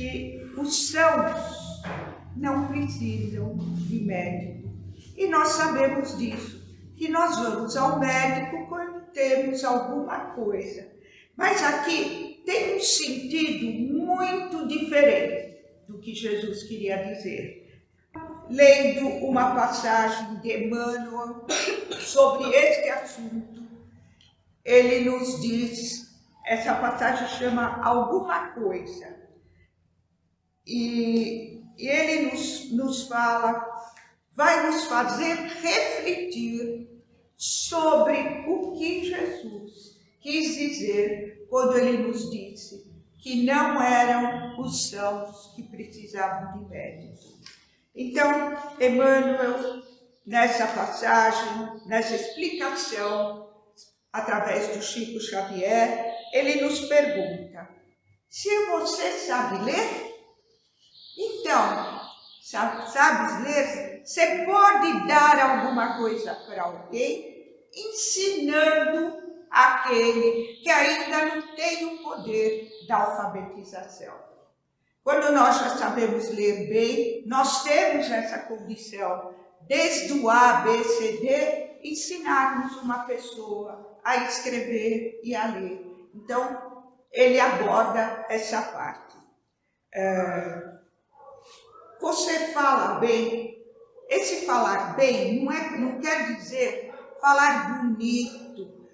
que os sãos não precisam de médico. E nós sabemos disso, que nós vamos ao médico quando temos alguma coisa. Mas aqui tem um sentido muito diferente do que Jesus queria dizer. Lendo uma passagem de Emmanuel sobre este assunto, ele nos diz, essa passagem chama Alguma Coisa, e ele nos fala, vai nos fazer refletir sobre o que Jesus quis dizer quando ele nos disse que não eram os sãos que precisavam de médico. Então, Emmanuel, nessa passagem, nessa explicação, através do Chico Xavier, ele nos pergunta: se você sabe ler? Então, sabes ler? Você pode dar alguma coisa para alguém, ensinando aquele que ainda não tem o poder da alfabetização. Quando nós já sabemos ler bem, nós temos essa condição, desde o A, B, C, D, ensinarmos uma pessoa a escrever e a ler. Então, ele aborda essa parte. Você fala bem. Esse falar bem não quer dizer falar bonito,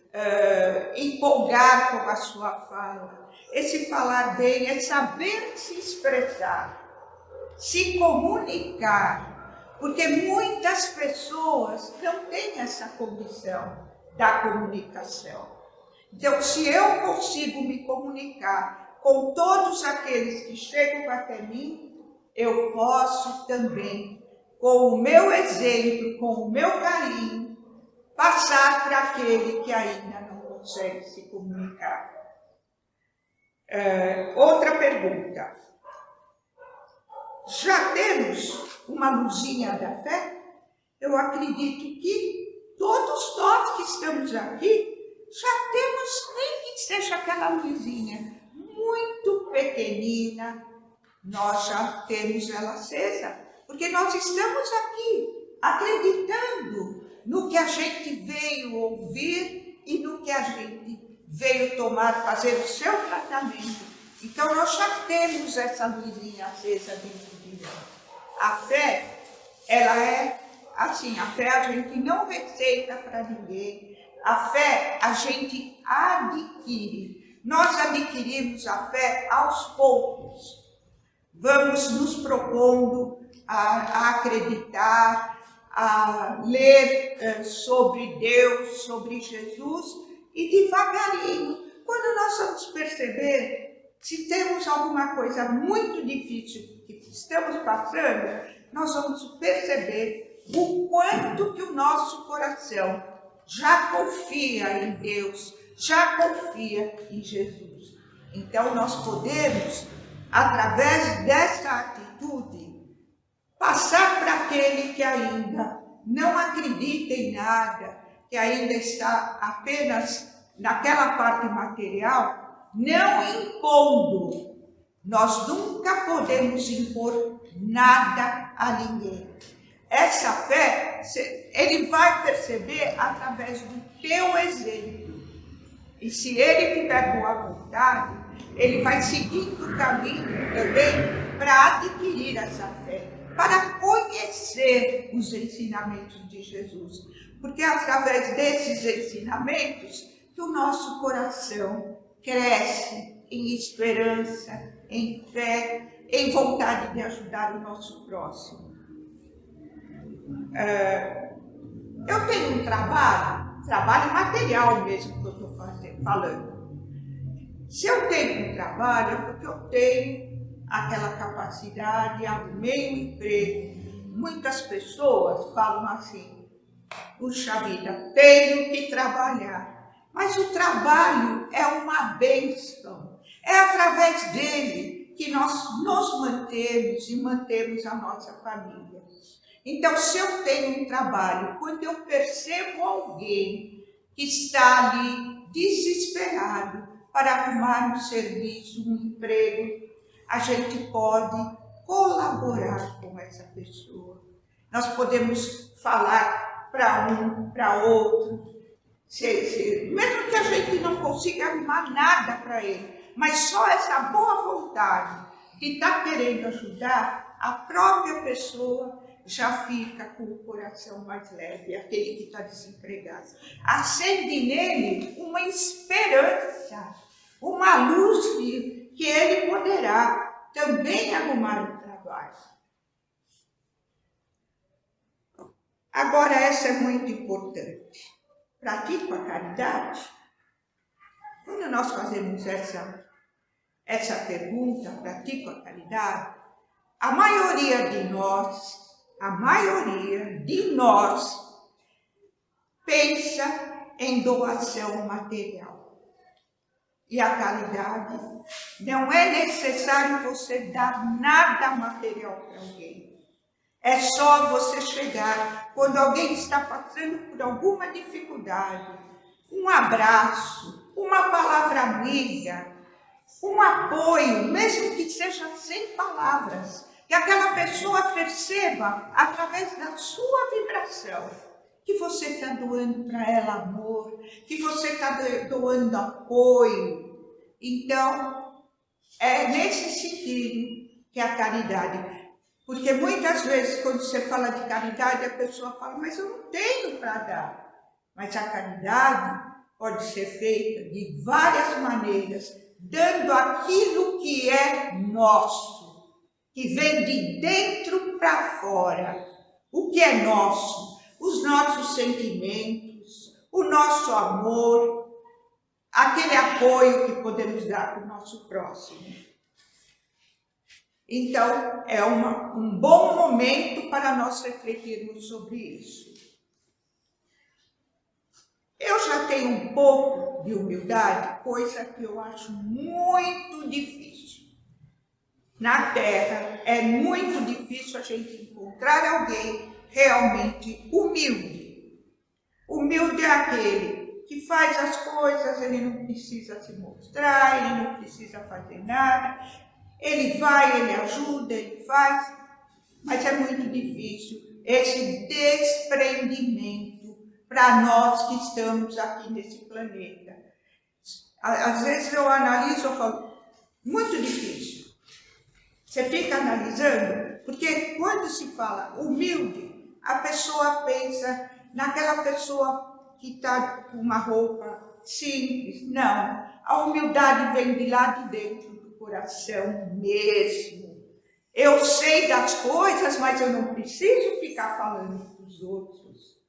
empolgar com a sua fala. Esse falar bem é saber se expressar, se comunicar, porque muitas pessoas não têm essa condição da comunicação. Então, se eu consigo me comunicar com todos aqueles que chegam até mim, eu posso também, com o meu exemplo, com o meu carinho, passar para aquele que ainda não consegue se comunicar. Outra pergunta. Já temos uma luzinha da fé? Eu acredito que todos nós que estamos aqui já temos, nem que seja aquela luzinha muito pequenina, nós já temos ela acesa, porque nós estamos aqui acreditando no que a gente veio ouvir e no que a gente veio fazer o seu tratamento. Então, nós já temos essa luzinha acesa dentro de nós. A fé, ela é assim, a fé a gente não receita para ninguém, a fé a gente adquire. Nós adquirimos a fé aos poucos. Vamos nos propondo a acreditar, a ler sobre Deus, sobre Jesus, e devagarinho, quando nós vamos perceber, se temos alguma coisa muito difícil que estamos passando, nós vamos perceber o quanto que o nosso coração já confia em Deus, já confia em Jesus. Então nós podemos, através dessa atitude, passar para aquele que ainda não acredita em nada, que ainda está apenas naquela parte material, não impondo. Nós nunca podemos impor nada a ninguém. Essa fé, ele vai perceber através do teu exemplo. E se ele tiver boa vontade, ele vai seguindo o caminho também para adquirir essa fé, para conhecer os ensinamentos de Jesus. Porque é através desses ensinamentos que o nosso coração cresce em esperança, em fé, em vontade de ajudar o nosso próximo. Eu tenho um trabalho material mesmo que eu estou falando. Se eu tenho um trabalho, é porque eu tenho aquela capacidade, arrumei um emprego. Muitas pessoas falam assim: puxa vida, tenho que trabalhar. Mas o trabalho é uma bênção. É através dele que nós nos mantemos e mantemos a nossa família. Então, se eu tenho um trabalho, quando eu percebo alguém que está ali desesperado para arrumar um serviço, um emprego, a gente pode colaborar com essa pessoa. Nós podemos falar para um, para outro, mesmo que a gente não consiga arrumar nada para ele, mas só essa boa vontade de estar querendo ajudar, a própria pessoa já fica com o coração mais leve, aquele que está desempregado. Acende nele uma esperança, uma luz que ele poderá também arrumar um trabalho. Agora, essa é muito importante. Pratico a caridade? Quando nós fazemos essa pergunta, pratico a caridade, a maioria de nós pensa em doação material. E a caridade, não é necessário você dar nada material para alguém. É só você chegar, quando alguém está passando por alguma dificuldade, um abraço, uma palavra amiga, um apoio, mesmo que seja sem palavras, que aquela pessoa perceba, através da sua vibração, que você está doando para ela amor, que você está doando apoio. Então, é nesse sentido que a caridade... Porque muitas vezes, quando você fala de caridade, a pessoa fala, mas eu não tenho para dar. Mas a caridade pode ser feita de várias maneiras, dando aquilo que é nosso, que vem de dentro para fora. O que é nosso? Os nossos sentimentos, o nosso amor, aquele apoio que podemos dar para o nosso próximo. Então, é um bom momento para nós refletirmos sobre isso. Eu já tenho um pouco de humildade, coisa que eu acho muito difícil. Na Terra, é muito difícil a gente encontrar alguém realmente humilde. Humilde é aquele que faz as coisas, ele não precisa se mostrar, ele não precisa fazer nada. Ele vai, ele ajuda, ele faz, mas é muito difícil esse desprendimento para nós que estamos aqui nesse planeta. Às vezes eu analiso e falo, muito difícil. Você fica analisando, porque quando se fala humilde, a pessoa pensa naquela pessoa que está com uma roupa simples. Não, a humildade vem de lá de dentro do coração mesmo. Eu sei das coisas, mas eu não preciso ficar falando para os outros.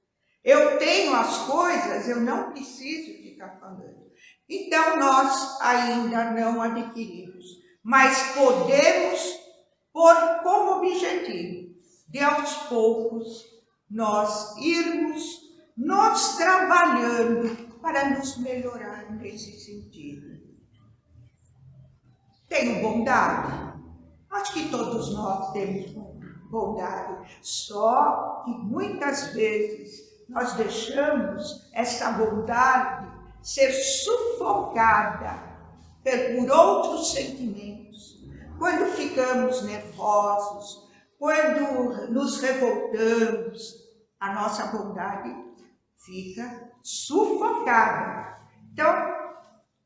Eu tenho as coisas, eu não preciso ficar falando. Então, nós ainda não adquirimos, mas podemos pôr como objetivo de aos poucos nós irmos nos trabalhando para nos melhorar nesse sentido. Tenho bondade? Acho que todos nós temos bondade, só que muitas vezes nós deixamos essa bondade ser sufocada por outros sentimentos. Quando ficamos nervosos, quando nos revoltamos, a nossa bondade fica sufocada. Então,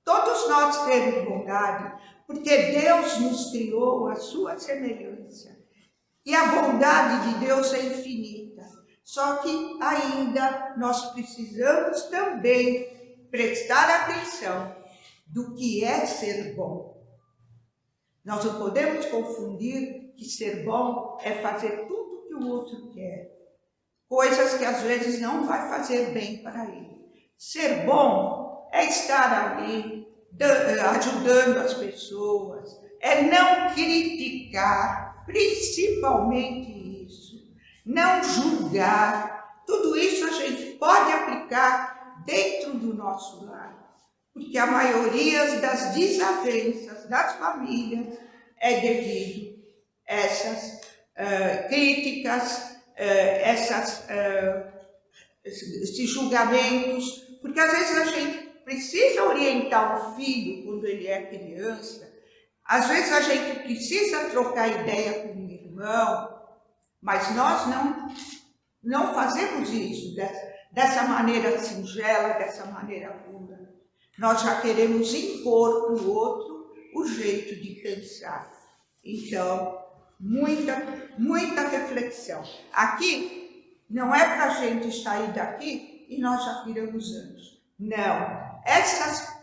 todos nós temos bondade, porque Deus nos criou à sua semelhança. E a bondade de Deus é infinita. Só que ainda nós precisamos também prestar atenção do que é ser bom. Nós não podemos confundir que ser bom é fazer tudo que o outro quer. Coisas que às vezes não vai fazer bem para ele. Ser bom é estar ali ajudando as pessoas, é não criticar, principalmente isso, não julgar. Tudo isso a gente pode aplicar dentro do nosso lar, porque a maioria das desavenças das famílias é devido a essas críticas, esses julgamentos, porque às vezes a gente precisa orientar o filho quando ele é criança Às vezes a gente precisa trocar ideia com um irmão, mas nós não fazemos isso dessa maneira singela, dessa maneira pura. Nós já queremos impor no outro o jeito de pensar. Então, muita reflexão. Aqui não é para a gente sair daqui e nós já viramos anjos. Não. Essas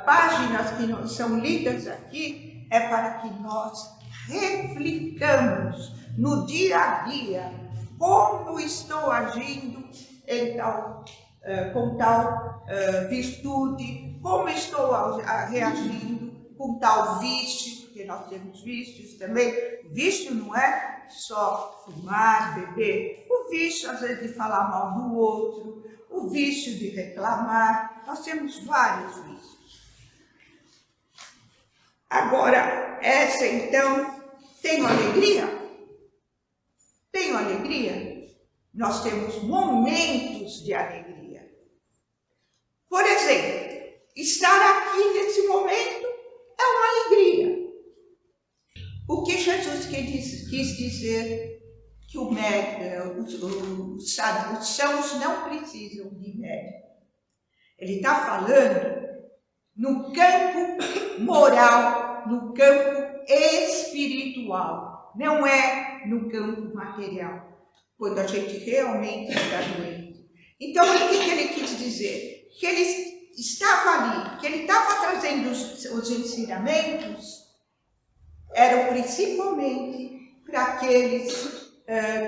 páginas que são lidas aqui é para que nós reflitamos no dia a dia como estou agindo com tal virtude, como estou reagindo com tal vício, porque nós temos vícios também. Vício não é só fumar, beber. O vício, às vezes, de falar mal do outro, o vício de reclamar. Nós temos vários vícios. Agora, essa então, tenho alegria? Tenho alegria? Nós temos momentos de alegria. Por exemplo, estar aqui nesse momento é uma alegria. O que Jesus quis dizer que os sãos não precisam de médico. Ele está falando no campo moral, no campo espiritual, não é no campo material, quando a gente realmente está doente. Então, o que ele quis dizer? Que ele estava ali, que ele estava trazendo os ensinamentos, eram principalmente para aqueles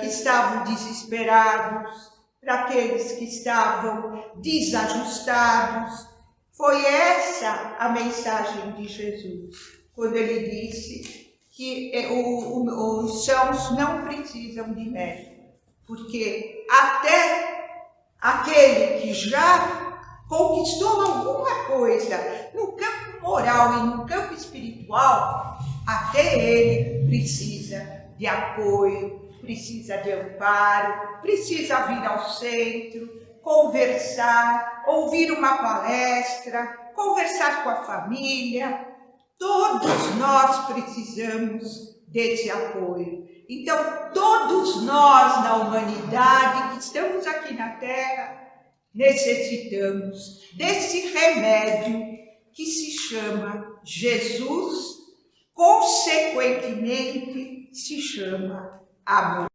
que estavam desesperados, para aqueles que estavam desajustados. Foi essa a mensagem de Jesus, quando ele disse que os sãos não precisam de médico, porque até aquele que já conquistou alguma coisa no campo moral e no campo espiritual, até ele precisa de apoio, precisa de amparo, precisa vir ao centro, conversar, ouvir uma palestra, conversar com a família. Todos nós precisamos desse apoio. Então, todos nós na humanidade que estamos aqui na Terra, necessitamos desse remédio que se chama Jesus, consequentemente se chama amor.